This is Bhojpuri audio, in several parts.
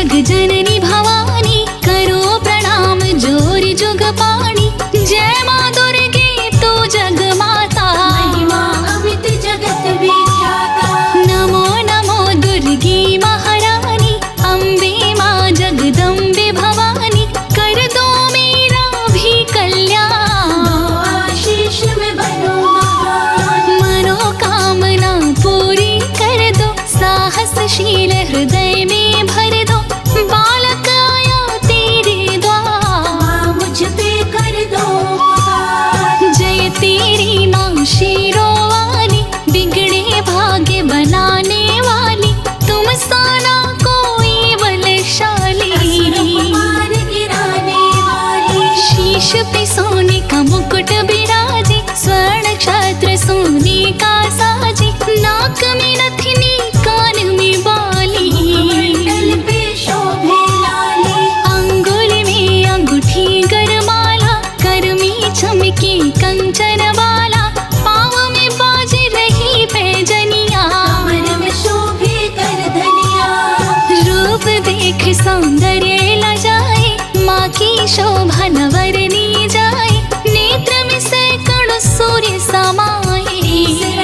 जग जननी भवानी, करो प्रणाम जोर जुग पाणी। जय माँ दुर्गे तू जग माता, महिमा अमित जगत विख्याता। नमो नमो दुर्गे महारानी, अम्बे माँ जगदम्बे भवानी, कर दो मेरा भी कल्याण। आशीष में बनो महान, मनोकामना पूरी कर दो, साहसशील हृदय में भर दो। बालक आया तेरे द्वार, माँ मुझ पे कर दो उपकार। जय तेरी माँ शेरों वाली, बिगड़े भाग्य बनाने वाली। तुम साना कोई बलशाली, मार गिराने वाली। शीश पे सोने का मुकुट बिराजे, स्वर्ण छत्र सोने का साजे। नाक में नथनी कान में बाली, मंडल पे शोभे लाली। अंगुल में अंगूठी गरमाला, कर में चमके कंचन वाला। पाँव में बाज रही पैजनिया, कमर में शोभे कर धनिया। रूप देख सौंदर्य लजाए, माँ की शोभा न वर्णी जाए। नेत्र में सैकड़ों सूर्य समाए,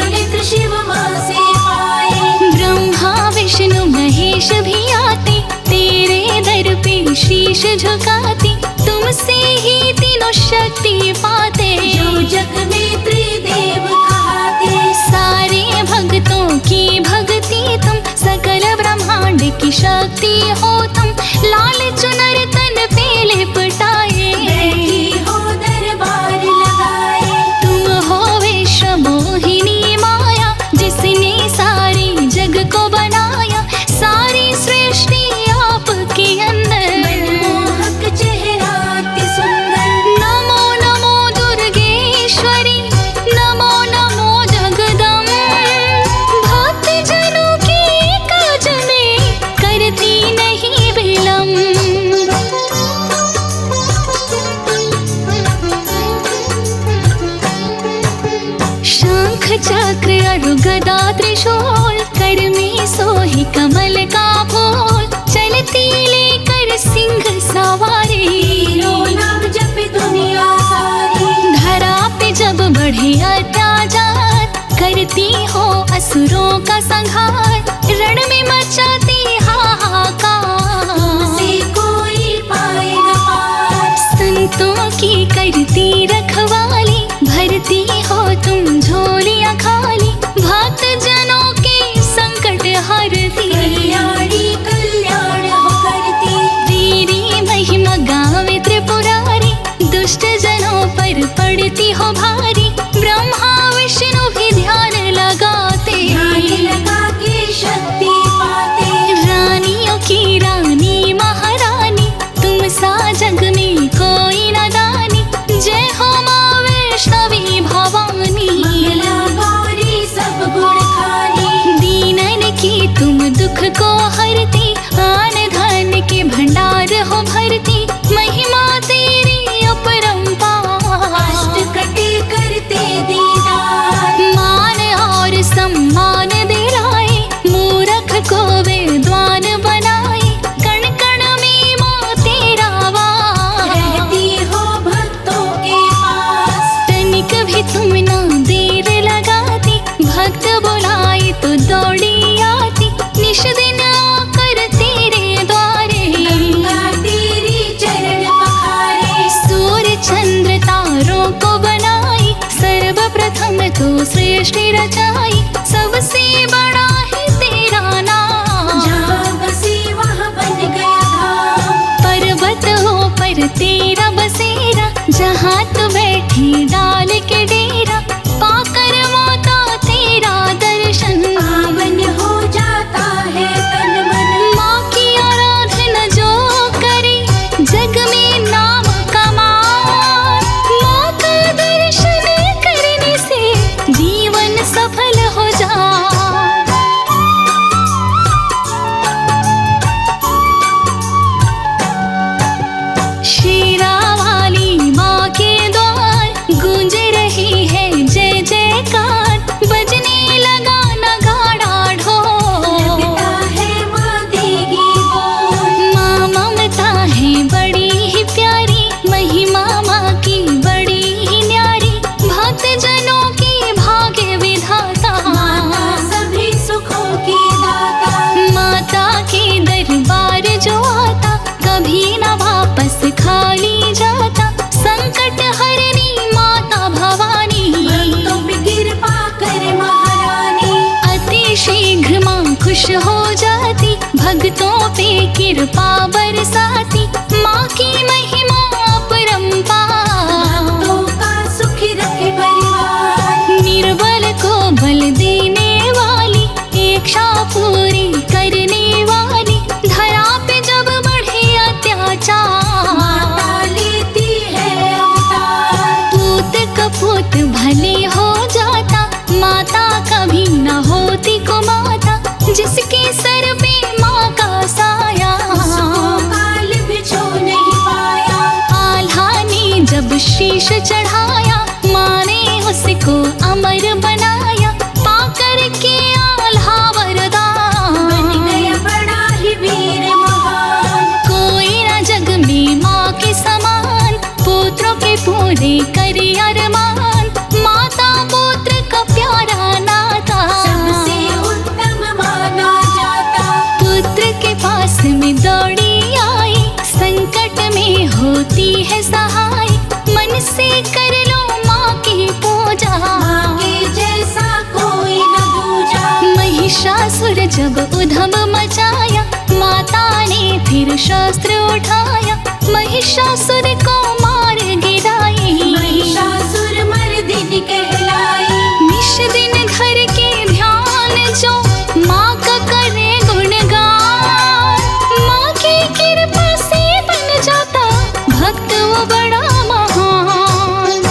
नेत्र शिव माँ से पाए। ब्रह्मा विष्णु महेश भी आते, तेरे दर पे शीश झुकाते। तुमसे ही तीनों शक्ति पाते, जो जग में त्रिदेव कहाते। सारे भक्तों की भक्ति तुम, सकल ब्रह्मांड की शक्ति हो तुम। लाल चुनर तन पे लिपटाए, बैठी हो दरबार लगाए। तुम हो विश्व मोहिनी माया, जिसने सारे जग को बनाया। सारी सृष्टि आपके अंदर, मनमोहक चेहरा अति सुंदर। नमो नमो दुर्गेश्वरी, नमो नमो जगदम्बे। भक्त जनों के काज में करती नहीं विलम्ब। शंख चक्र अरु गदा त्रिशूल, कर में सोही कमल का फूल। चलती लेकर सिंह सवारी, तीनों नाम जपे दुनिया सारी। धरा पे जब बढ़े अत्याचार, करती हो असुरों का संहार। रण में मचाती हाहाकार, तुमसे कोई पाए न पार। संतों की करती रखवाली, भरती हो तुम झोलियां खाली। भक्त जनों के संकट हरती, कल्याणी कल्याण हो करती। तेरी महिमा गावे त्रिपुरारी, दुष्ट जनों पर पड़ती हो भारी। ब्रह्मा विष्णु भी ध्यान लगाते, ध्यान लगा के शक्ति पाते। रानियों की रानी महारानी, तुम सा जग में कोई न दानी। जय हो माँ वैष्णवी भवानी, मंगला गौरी सब गुण खानी। दीनन की तुम दुख को हरती, आन धन के भंडार हो भरती। महिमा तेरी अपरंपार, अष्ट कटे करते दीदार। मान और सम्मान दिलाए, मूरख को विद्वान बनाए। कण कण में माँ तेरा वास, रहती हो भक्तों के पास। तनिक भी तुम ना देर लगाती। भक्त बुलाए तो दौड़ी आती, निश दिन आकर तेरे द्वारे। गंगा तेरी चरण पखारे। सूर्य चंद्र तारों को बनाई, सर्वप्रथम तो सृष्टि रचाई। सबसे बड़ा जो आता, कभी न वापस खाली जाता। संकट हरनी माता भवानी, भक्तों पे कृपा करे महारानी। अति शीघ्र माँ खुश हो जाती, भक्तों पे कृपा बरसाती। माँ की महिमा अपरंपार, भक्तों का सुखी रखे परिवार। निर्बल को बल देने वाली, इच्छा पूरी करने वाली। धरा पे जब बढ़े अत्याचार, माता लेती है अवतार। पूत कपूत भले हो जाता, माता कभी न होती को माता। जिसके सर पे माँ का साया, उसको काल भी छू नहीं पाया। आल्हा ने जब शीश चढ़ाया, माँ ने उसको अमर बनाया। पाकर के आल्हा वरदान, बन गया बड़ा ही वीर महान। कोई न जग में माँ के समान, पुत्रों के पूरे करे अरमान। माता पुत्र का प्यारा नाता, सबसे उत्तम माना जाता। पुत्र के पास में दौड़ी आई, संकट में होती है सहाय। मन से कर लो माँ की पूजा, माँ के जैसा कोई न दूजा। महिषासुर जब उधम मचाया, माता ने फिर शस्त्र उठाया। महिषासुर को मार गिराई, महिषासुर मर्दिनी कहलाई। निश दिन घर के ध्यान जो माँ का करे गुणगान। माँ की कृपा से बन जाता भक्त वो बड़ा महान।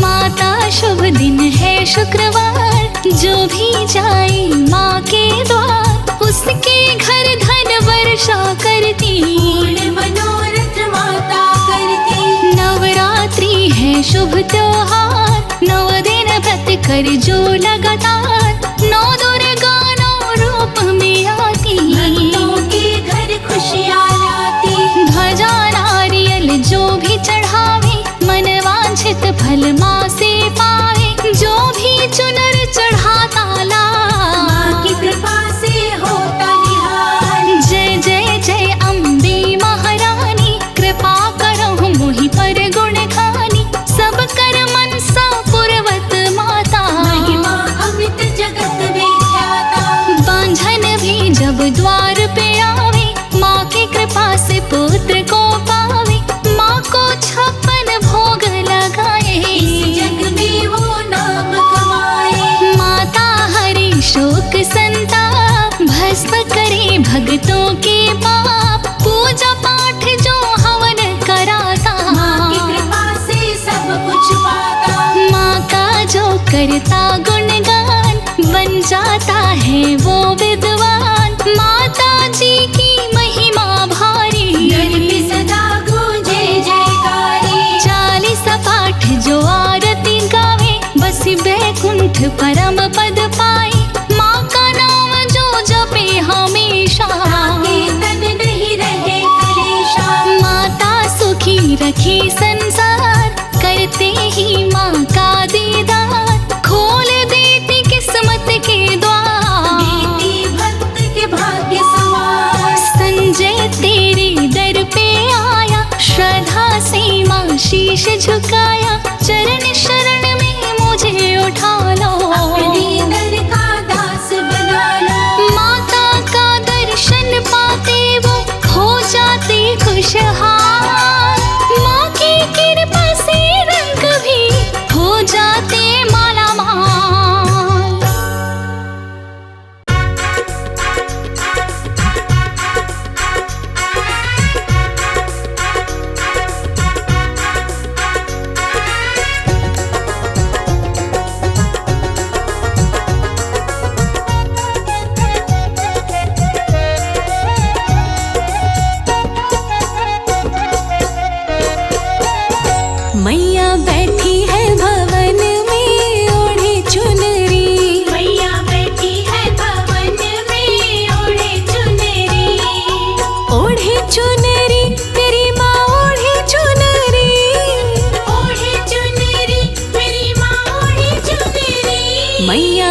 माता शुभ दिन है शुक्रवार, जो भी जाए माँ के द्वार, उसके घर धन वर्षा करती। पूर्ण मनोरथ माता करती। नवरात्रि है शुभ त्योहार, 9 दिन व्रत कर जो लगातार। 9 दुर्गा 9 रूप में आती, भक्तों के घर खुशियाँ लाती। ध्वजा नारियल जो भी चढ़ावे, मन वांछित फल माँ से पावे। जो भी चुनर चढ़ाता लाल, माँ की कृपा से होता निहाल। जय जय जय अम्बे महारानी, कृपा करहु मोहि पर गुण खानी। सब कर मनसा पुरवत माता, महिमा अमित जगत विख्याता। बांझन भी जब द्वार पे आवे, माँ की कृपा से पुत्र को पावे। माँ को 56 भोग लगाए, इस जग में वो नाम कमाए। माता हरे शोक संताप, भस्म करे भक्तों के पाप। पूजा पाठ जो हवन कराता, माँ की कृपा से सब कुछ पाता। माँ का जो करता गुणगान, बन जाता है वो विद्वान। माता जी की महिमा भारी, घर पे सदा गूंजे जयकारी। 40 पाठ जो आरती गावे, बस बैकुंठ परम पद पाए। माँ का नाम जो जपे हमेशा, ताके तन नहीं रहे कलेशा। माता सुखी रखे संसार, करते ही माँ का दीदार। खोल देती किस्मत के द्वार, बेटी भक्त के भाग्य सवार। संजय तेरे दर पे आया, श्रद्धा से माँ शीश झुकाया। चरण शरण में मुझे उठा लो, अपने दर का दास बना लो। माता का दर्शन पाते वो हो जाते खुशहाल। माँ की कृपा से रंग भी हो जाते माला माल। मैया बैठी है भवन में ओढ़े चुनरी, मैया बैठी है भवन में ओढ़े चुनरी। ओढ़े चुनरी तेरी माँ ओढ़े चुनरी। ओढ़े चुनरी मेरी माँ ओढ़े चुनरी। मैया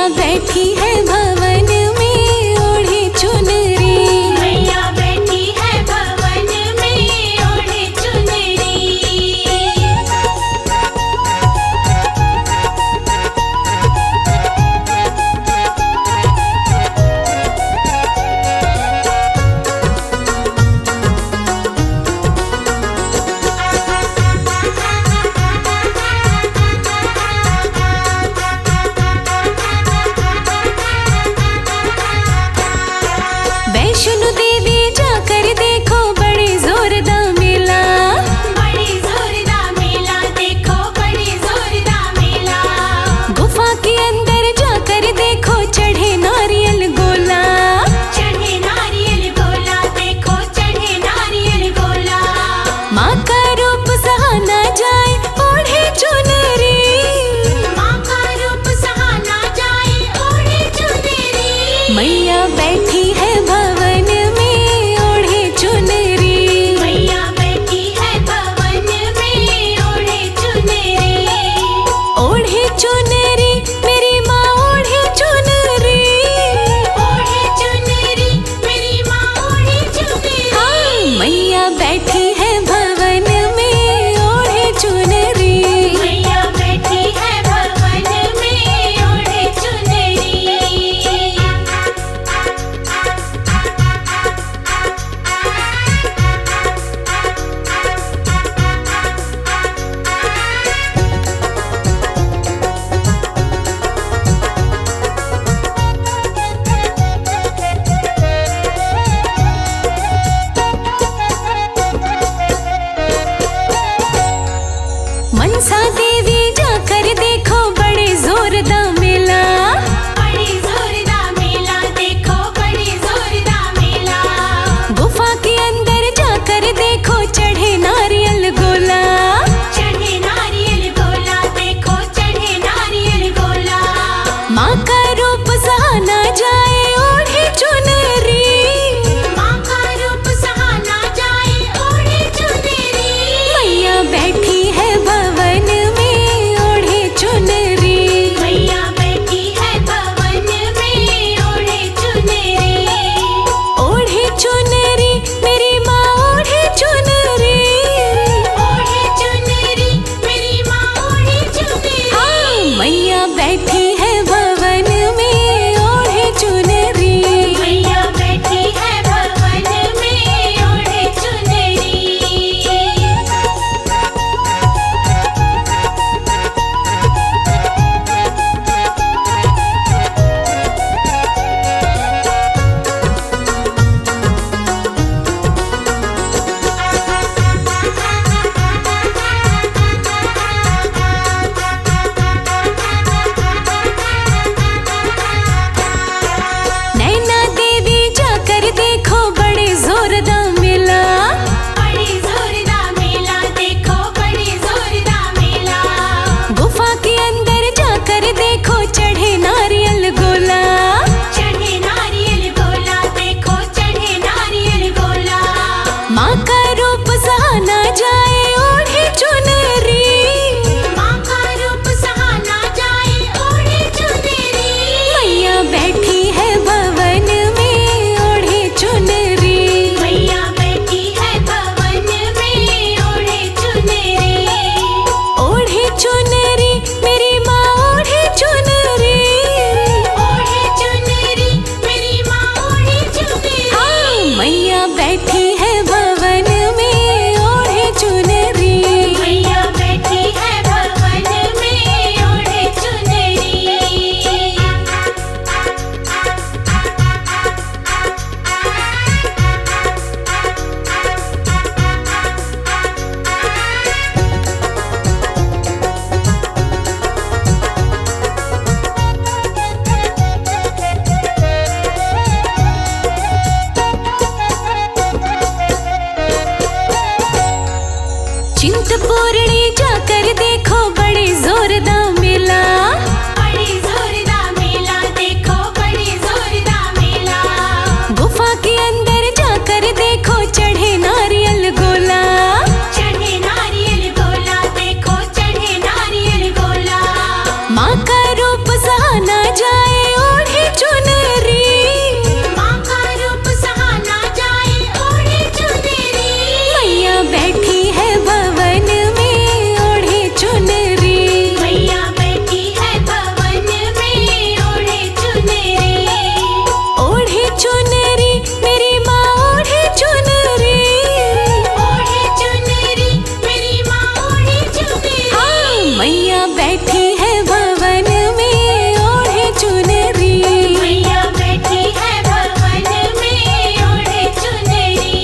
मनसा देवी जाकर देखो बड़े जोरदार मेला। बड़े जोरदार मेला देखो, बड़े जोरदार मेला। गुफा के अंदर जाकर देखो चढ़े नारियल गोला। चढ़े नारियल गोला देखो, चढ़े नारियल गोला। माँ का रूप सहाना जाए ओढ़े चुनरी। माँ का रूप सहाना जाए ओढ़े चुनरी। मैया बैठी है भवन में ओढ़े चुनरी। मैया बैठी है भवन में ओढ़े चुनरी। ओढ़े चुनरी मेरी माँ ओढ़े चुनरी। ओढ़े चुनरी मेरी माँ ओढ़े चुनरी। हाँ मैया बैठी है भवन में ओढ़े चुनरी। मैया बैठी है भवन में ओढ़े चुनरी। नैना देवी जाकर देखो बड़े जोरदार मेला। बड़े जोरदार मेला देखो, बड़े जोरदार मेला। गुफा के अंदर जाकर देखो चढ़े नारियल गोला। चढ़े नारियल गोला देखो, चढ़े नारियल गोला। माँ का रूप सहाना जाए ओढ़े चुनरी। माँ का रूप सहाना जाए ओढ़े चुनरी। मैया बैठी है भवन में ओढ़े चुनरी। मैया बैठी है भवन में ओढ़े चुनरी। ओढ़े चुनरी मेरी माँ ओढ़े चुनरी। ओढ़े चुनरी मेरी माँ ओढ़े चुनरी। हाँ मैया बैठी है भवन में ओढ़े चुनरी। मैया बैठी है भवन में ओढ़े चुनरी। चिंतपूर्णी जाकर देखो बड़े जोरदार मेला। बड़े जोरदार मेला देखो, बड़े जोरदार मेला। गुफा के अंदर जाकर देखो चढ़े नारियल गोला। चढ़े नारियल गोला देखो, चढ़े नारियल गोला। माँ का रूप सहाना जाए ओढ़े चुनरी। माँ का रूप सहाना जाए ओढ़े चुनरी। मैया बैठी है भवन में ओढ़े चुनरी। मैया बैठी है भवन में ओढ़े चुनरी। ओढ़े चुनरी मेरी माँ ओढ़े चुनरी। ओढ़े चुनरी मेरी माँ ओढ़े चुनरी। हाँ मैया बैठी है भवन में ओढ़े चुनरी। मैया बैठी है भवन में ओढ़े चुनरी।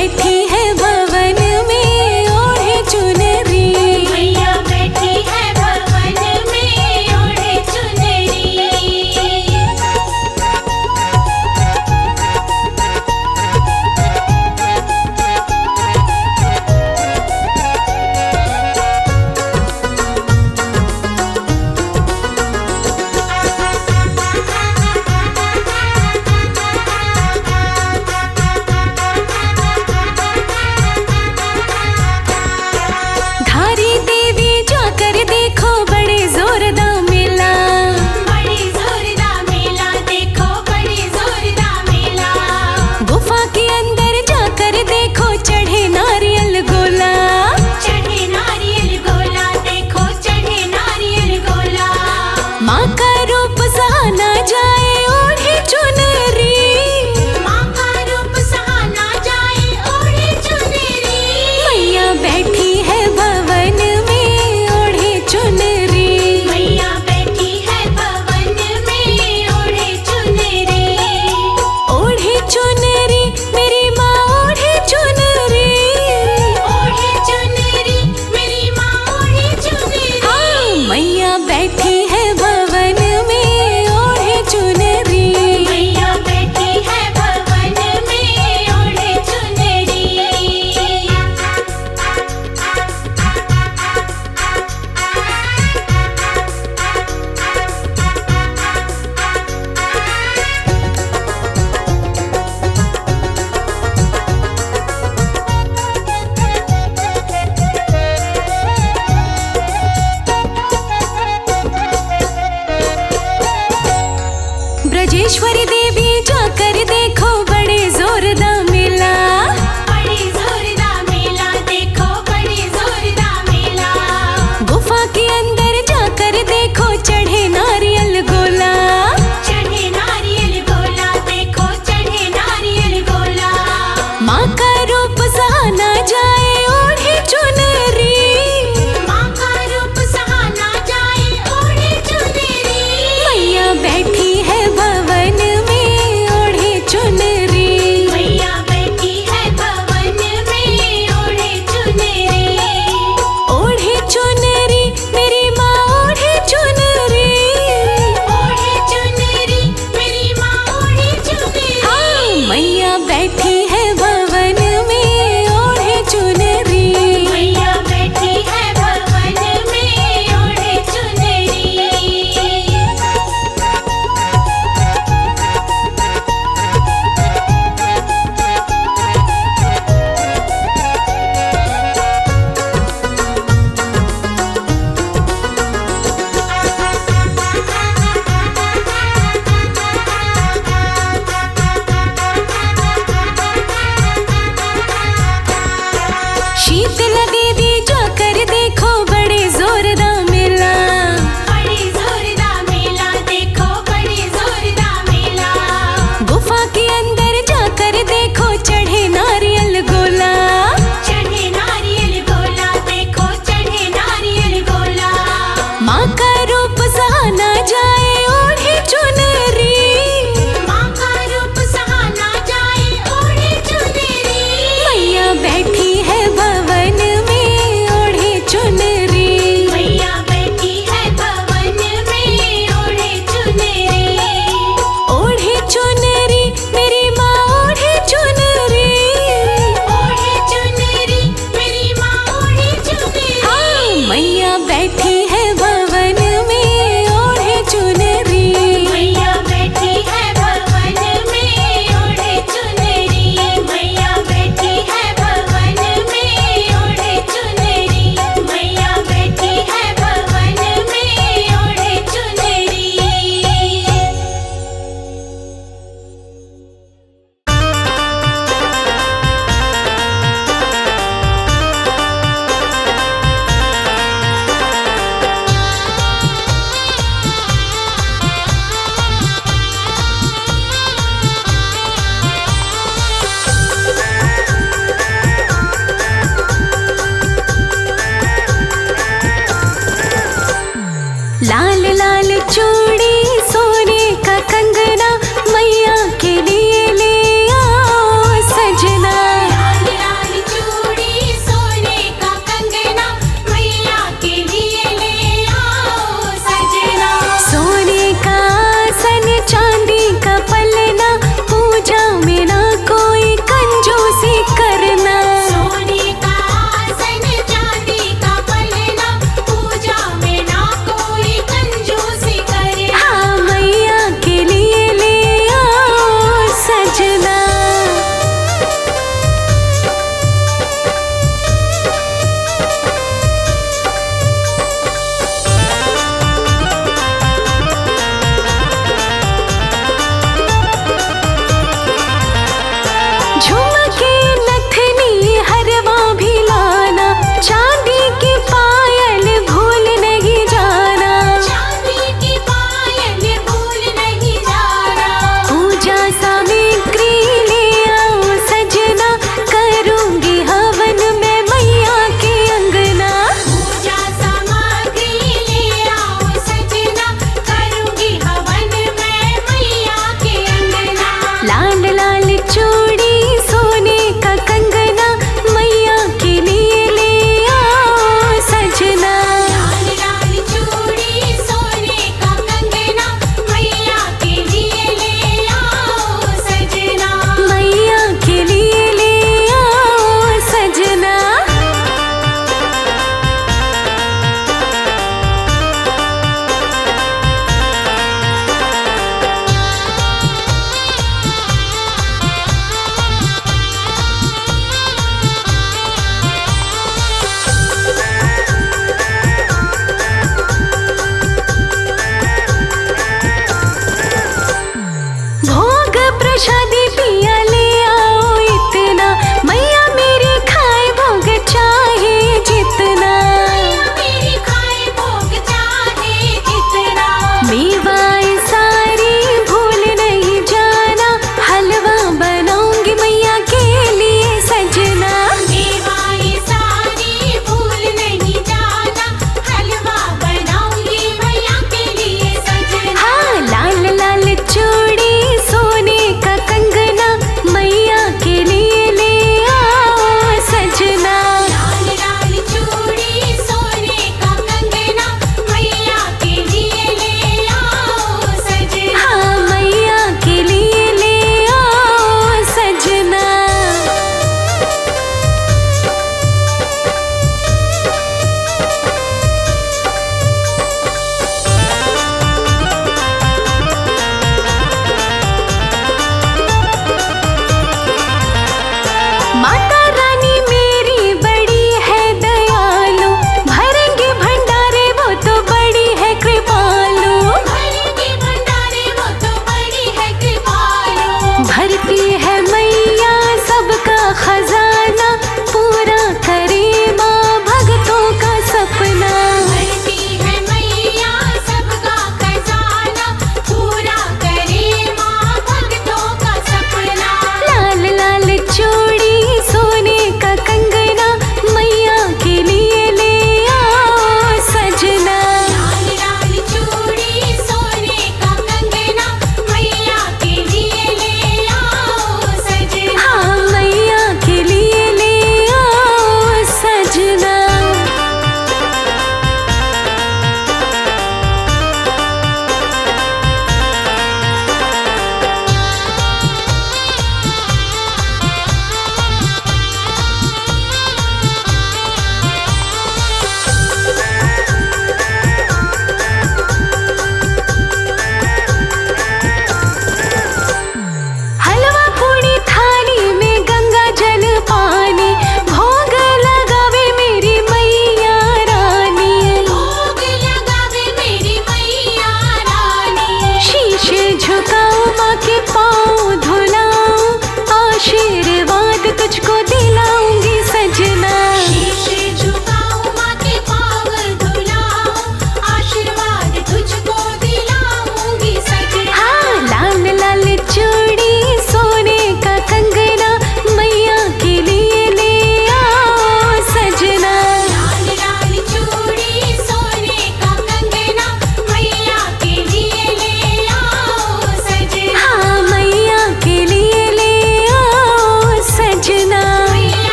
बैठी है भवन में ओढ़े चुनरी। मैया बैठी है भवन में ओढ़े चुनरी।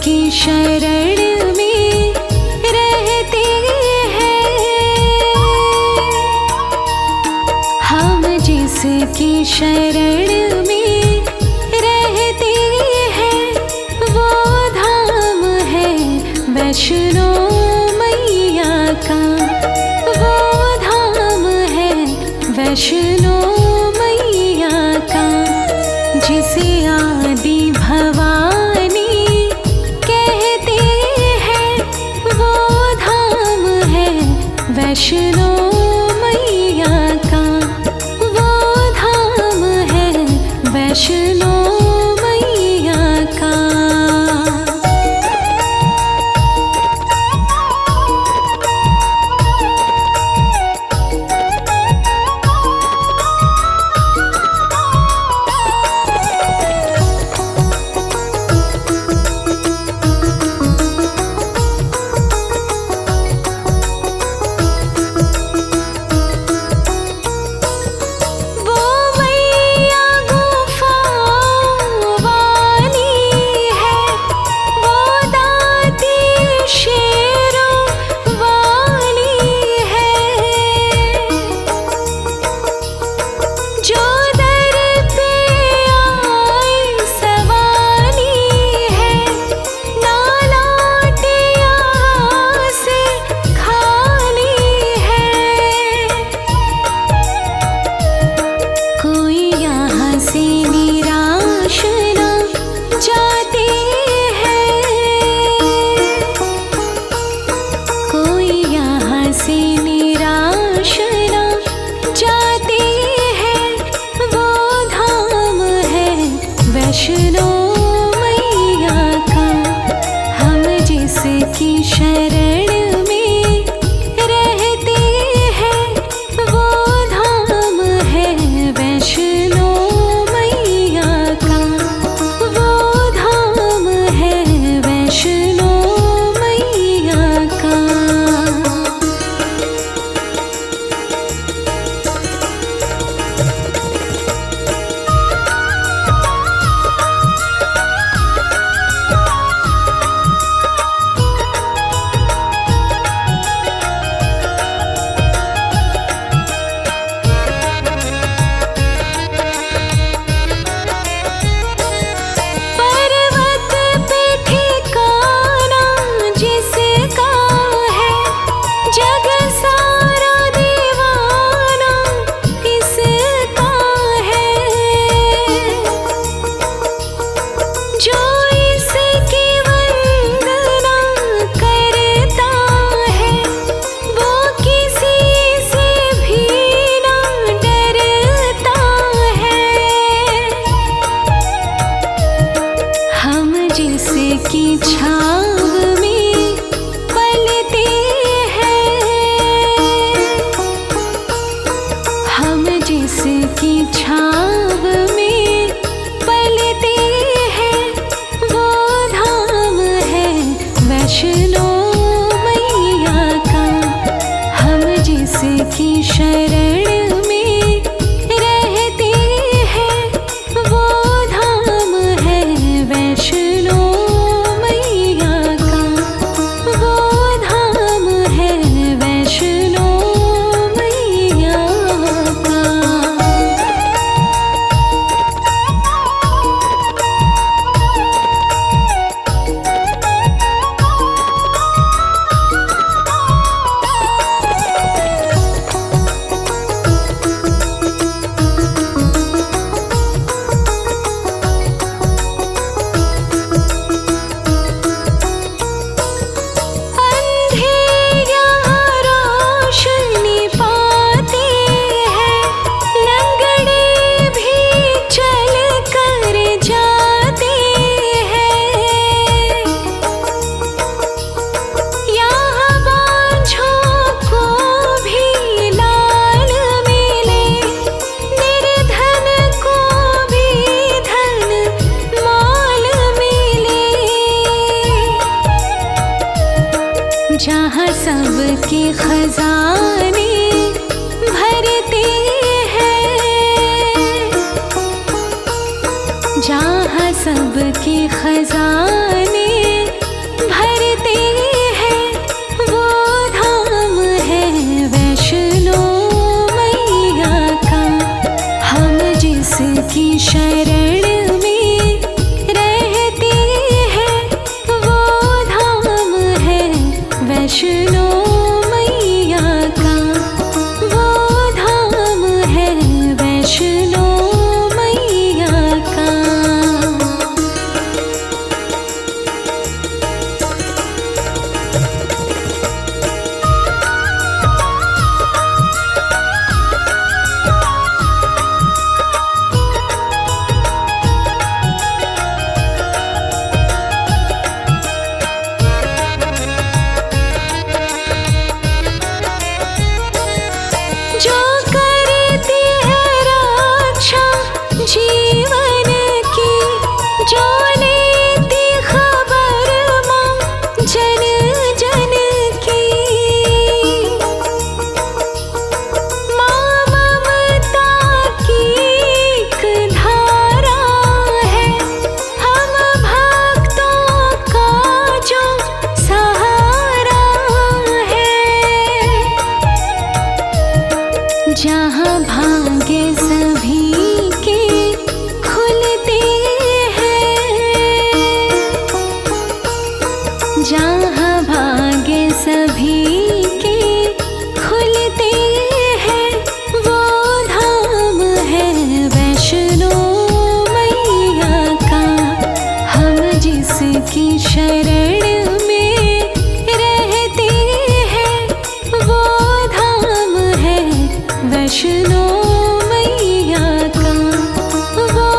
की शरण में रहते हैं, हम जिसकी शरण में रहते हैं वो धाम है वैष्णो मैया का, वो धाम है वैष्णो मैया का, जिसे आदि भवानी कहते हैं वो धाम है वैष्णो मैया का, वो धाम है वैष्णो मैया का। वैष्णो मैया का, हम जिसकी शरण में रहते हैं वो धाम है वैष्णो मैया का, वो धाम है वैष्णो मैया का। जिसकी छाव में पलते हैं, हम जिसकी छाव में पलते हैं वो धाम है वैष्णो मैया का, हम जिसकी शरण में रहते हैं वो धाम है वैष्णो जहाँ सबके खजाने भरते हैं, जहाँ सबके खजाने शरण में रहती है, वो धाम है वैष्णो मैया का, वो धाम है वैष्णो मैया का। जो करती है रक्षा जीवन की, जो लेती खबर माँ जन जन की, माँ ममता की एक धारा है, हम भक्तों का जो सहारा है। जहाँ भाग्य सभी के खुलते हैं, जहाँ भाग्य सभी के खुलते हैं, वो धाम है वैष्णो मैया का। हम जिसकी शरण में रहते हैं, वो धाम है वैष्णो मैया का, वो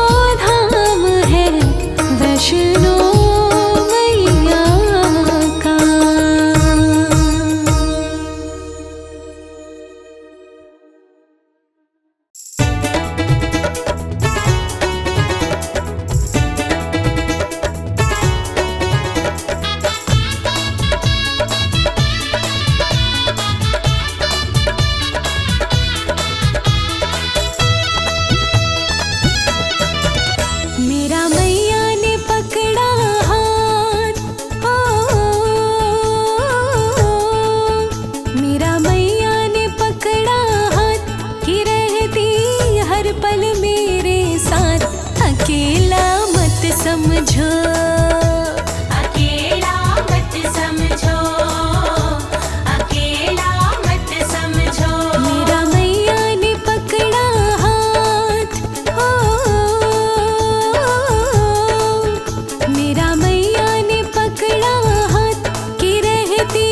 धाम है वैष्णो मैया का। मेरा मैया ने पकड़ा हाथ, मेरा मैया ने पकड़ा हाथ, कि रहती हर पल मेरे साथ। अकेला मत समझो, अकेला मत समझो, अकेला मत समझो। मेरा मैया ने पकड़ा हाथ, मेरा मैया ने पकड़ा हाथ, कि रहती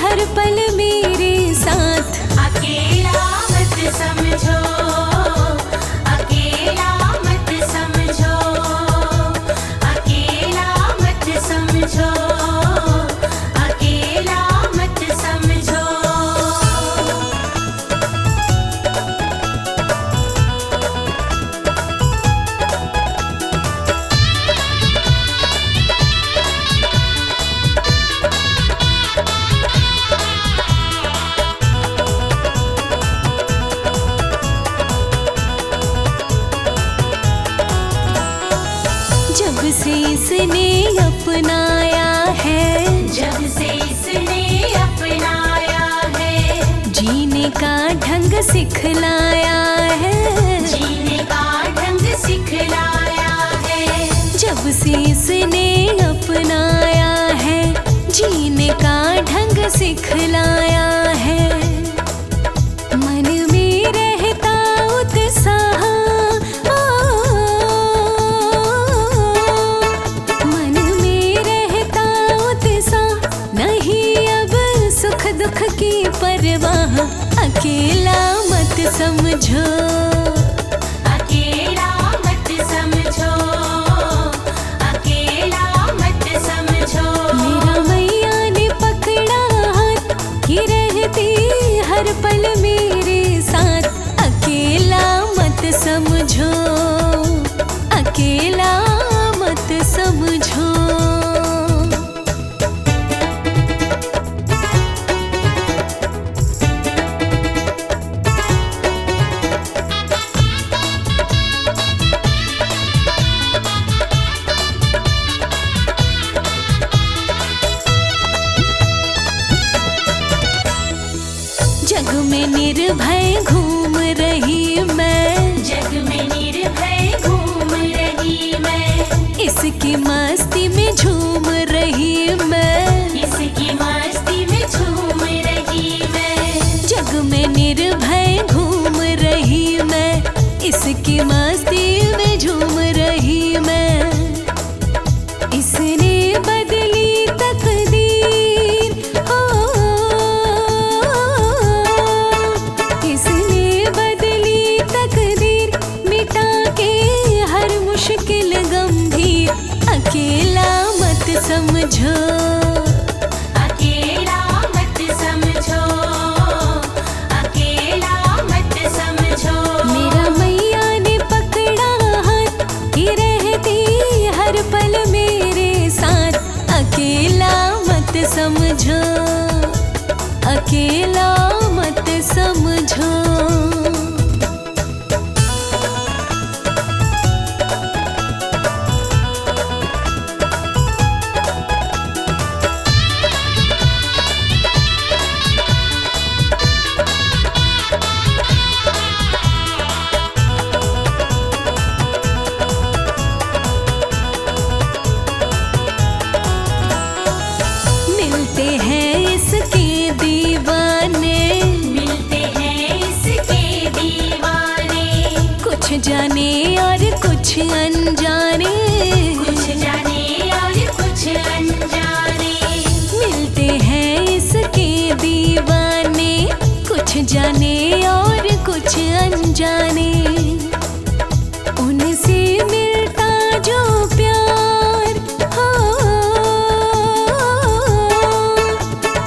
हर पल मेरे साथ। अकेला मत समझो, अकेला मत समझो, अकेला मत समझो, अकेला मत समझो। जब से इसने अपनाया है, जब से इसने अपनाया है, जीने का ढंग सिखलाया है, जीने का ढंग सिखलाया है। जब से इसने अपनाया है, जीने का ढंग सिखलाया है। मन में रहता उत्साह, मन में रहता उत्साह, नहीं अब सुख दुख की परवाह। अकेला मत समझो, अकेला मत समझो, अकेला मत समझो। मेरा मैया ने पकड़ा हाथ, कि रहती हर पल मेरे साथ। अकेला मत समझो, अकेला मत समझो। जग में निर्भय घूम रही मैं, जग में निर्भय घूम इसकी मस्ती में झूम रही मैं, इसकी मस्ती में झूम रही मैं, जग में निर्भय घूम रही मैं, इसकी मस्ती में झूम रही मैं। इसने बदली तकदीर, हो इसने बदली तकदीर, मिटा के हर मुश्किल गंभीर। अकेला मत समझो, अकेला मत समझो, अकेला मत समझो। मेरा मैया ने पकड़ा हाथ कि रहती हर पल मेरे साथ। अकेला मत समझो, अकेला मत समझो। मिलते हैं इसके दीवाने, मिलते हैं इसके दीवाने, कुछ जाने और कुछ अनजाने, कुछ जाने और कुछ अनजाने। मिलते हैं इसके दीवाने, कुछ जाने और कुछ अनजाने। उनसे मिलता जो प्यार, हो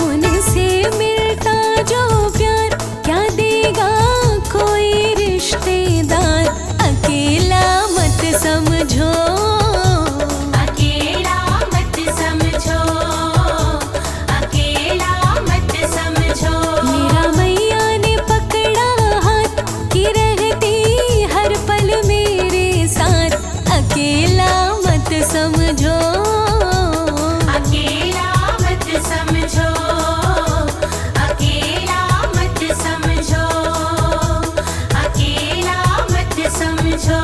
उनसे मिलता जो प्यार, क्या देगा कोई रिश्तेदार। अकेला मत समझो, अकेला मत समझो, अकेला मत समझो। मेरा मैया ने पकड़ा हाथ कि रहती हर पल मेरे साथ। अकेला मत समझो, अकेला मत समझो, अकेला मत समझो, अकेला मत समझो।